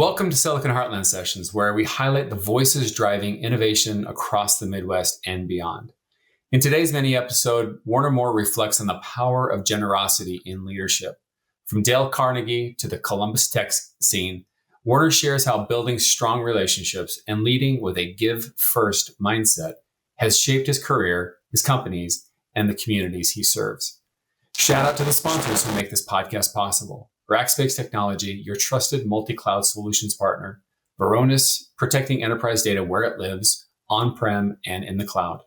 Welcome to Silicon Heartland Sessions, where we highlight the voices driving innovation across the Midwest and beyond. In today's mini episode, Warner Moore reflects on the power of generosity in leadership. From Dale Carnegie to the Columbus tech scene, Warner shares how building strong relationships and leading with a give-first mindset has shaped his career, his companies, and the communities he serves. Shout out to the sponsors who make this podcast possible. Rackspace Technology, your trusted multi-cloud solutions partner. Varonis, protecting enterprise data where it lives, on-prem and in the cloud.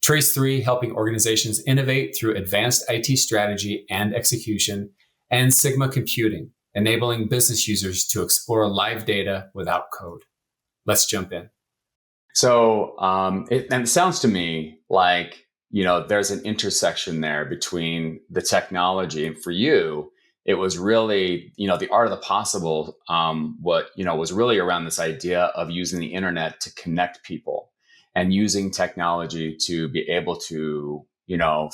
Trace3, helping organizations innovate through advanced IT strategy and execution. And Sigma Computing, enabling business users to explore live data without code. Let's jump in. So it sounds to me like, there's an intersection there between the technology, and for you, it was really, the art of the possible. Was really around this idea of using the internet to connect people and using technology to be able to,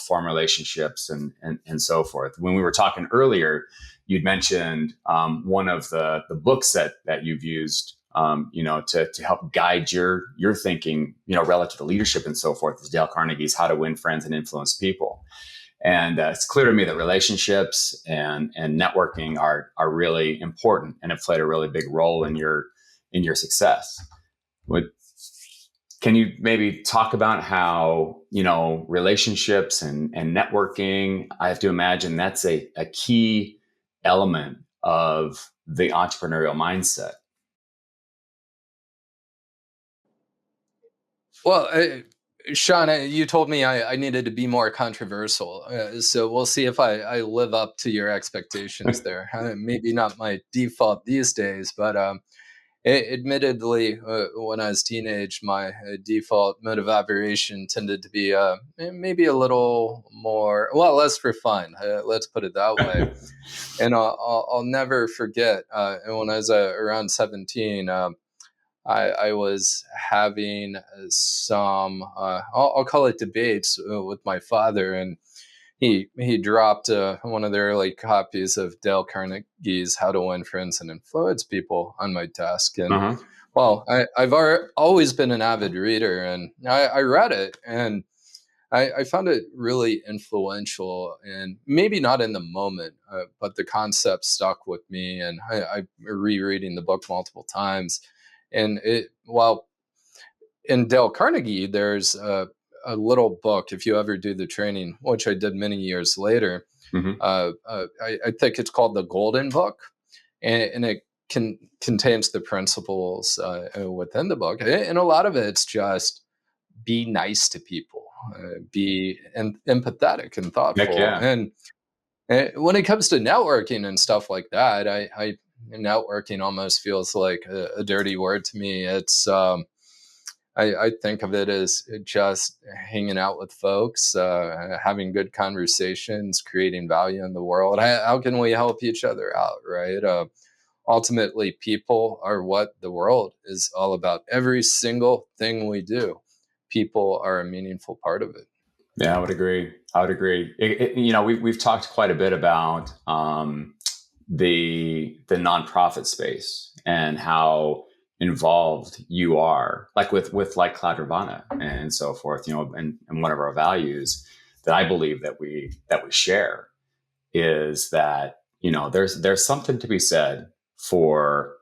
form relationships and so forth. When we were talking earlier, you'd mentioned one of the books that you've used, to help guide your thinking, relative to leadership and so forth, is Dale Carnegie's How to Win Friends and Influence People. And it's clear to me that relationships and networking are really important and have played a really big role in your success. Can you maybe talk about how, relationships and networking, I have to imagine that's a key element of the entrepreneurial mindset? Well, Sean, you told me I needed to be more controversial. So we'll see if I live up to your expectations there. Maybe not my default these days, but admittedly, when I was teenage, my default mode of operation tended to be maybe a little more, less refined. Let's put it that way. And I'll never forget when I was around 17, I was having some, I'll call it debates with my father, and he dropped one of the early copies of Dale Carnegie's How to Win Friends and Influence People on my desk. And I've always been an avid reader, and I read it, and I found it really influential, and maybe not in the moment, but the concept stuck with me, and I'm rereading the book multiple times. And in Dale Carnegie, there's a little book, if you ever do the training, which I did many years later. Mm-hmm. I think it's called the Golden Book, and it contains the principles within the book. And a lot of it's just be nice to people, be empathetic and thoughtful. Heck yeah. And when it comes to networking and stuff like that, I networking almost feels like a dirty word to me. It's I think of it as just hanging out with folks, having good conversations, creating value in the world. How can we help each other out, right? Ultimately, people are what the world is all about. Every single thing we do, people are a meaningful part of it. Yeah, I would agree. We've talked quite a bit about the nonprofit space and how involved you are, like with Cloud Nirvana and so forth, and one of our values that I believe that we share is that, there's something to be said for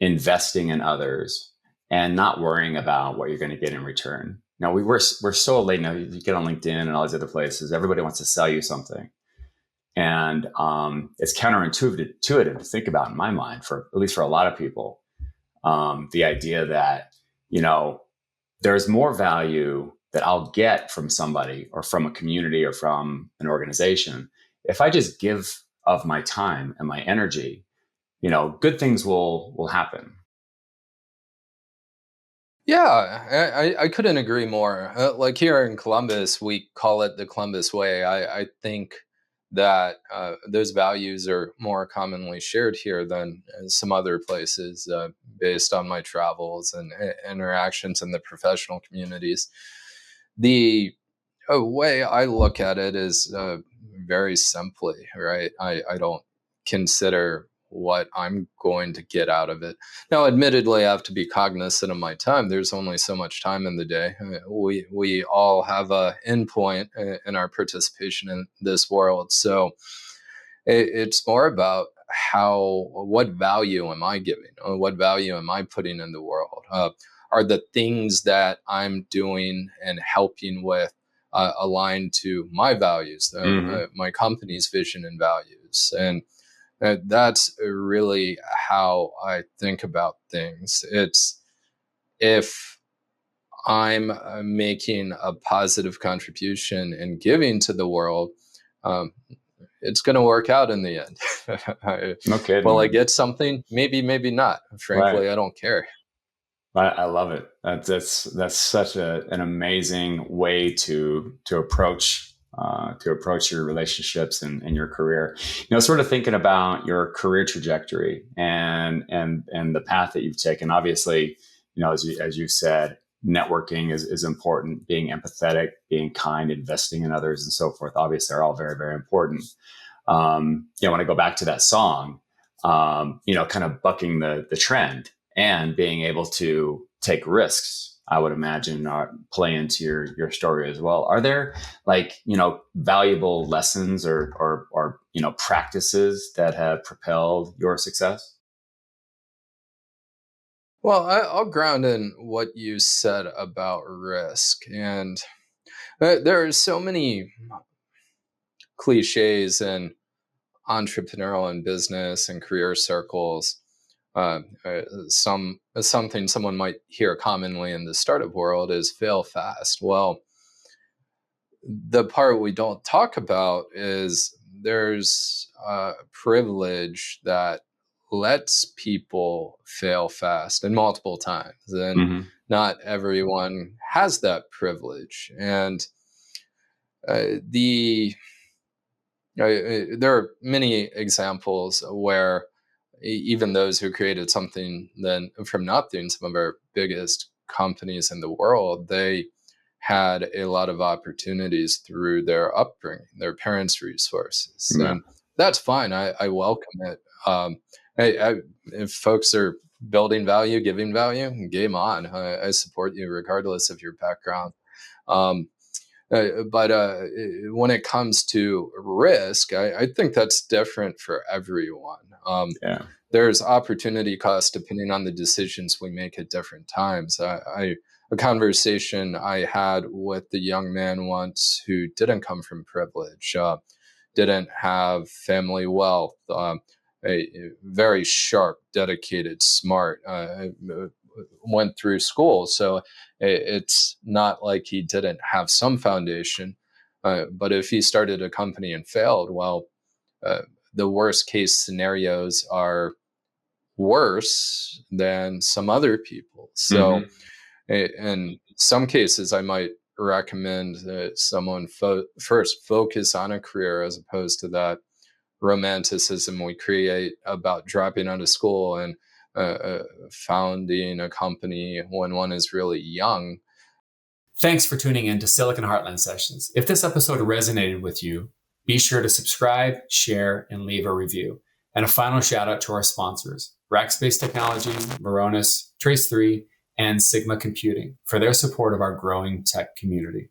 investing in others and not worrying about what you're going to get in return. Now we're so late now. You get on LinkedIn and all these other places, everybody wants to sell you something. And it's counterintuitive to think about, in my mind, at least for a lot of people, the idea that, there's more value that I'll get from somebody or from a community or from an organization if I just give of my time and my energy. Good things will happen. Yeah, I couldn't agree more. Like here in Columbus, we call it the Columbus Way. I think that those values are more commonly shared here than some other places, based on my travels and interactions in the professional communities. The way I look at it is very simply, right? I don't consider what I'm going to get out of it. Now, admittedly, I have to be cognizant of my time. There's only so much time in the day. We all have a endpoint in our participation in this world. So it's more about what value am I giving? What value am I putting in the world? Are the things that I'm doing and helping with aligned to my values, my company's vision and values? And that's really how I think about things. It's if I'm making a positive contribution and giving to the world, um, it's going to work out in the end. No Will I kidding. get something? Maybe, maybe not. Right. Frankly, I don't care. I love it. That's such an amazing way to approach your relationships and your career. Sort of thinking about your career trajectory and the path that you've taken. Obviously, as you said, networking is important. Being empathetic, being kind, investing in others, and so forth. Obviously, are all very, very important. When I go back to that song, kind of bucking the trend and being able to take risks, I would imagine play into your story as well. Are there valuable lessons or practices that have propelled your success? Well, I'll ground in what you said about risk. And there are so many cliches in entrepreneurial and business and career circles. Something someone might hear commonly in the startup world is fail fast. Well, the part we don't talk about is there's a privilege that lets people fail fast and multiple times, and Mm-hmm. not everyone has that privilege. And the there are many examples where even those who created something then from nothing, some of our biggest companies in the world, they had a lot of opportunities through their upbringing, their parents' resources, Yeah. and that's fine. I welcome it. If folks are building value, giving value, game on. I support you regardless of your background. Um, but when it comes to risk, I think that's different for everyone. Yeah. There's opportunity cost depending on the decisions we make at different times. A conversation I had with the young man once who didn't come from privilege, didn't have family wealth, a very sharp, dedicated, smart, went through school. So it's not like he didn't have some foundation. But if he started a company and failed, well, uh, the worst case scenarios are worse than some other people. So Mm-hmm. in some cases, I might recommend that someone first focus on a career as opposed to that romanticism we create about dropping out of school and founding a company when one is really young. Thanks for tuning in to Silicon Heartland Sessions. If this episode resonated with you, be sure to subscribe, share, and leave a review. And a final shout out to our sponsors, Rackspace Technologies, Varonis, Trace3, and Sigma Computing for their support of our growing tech community.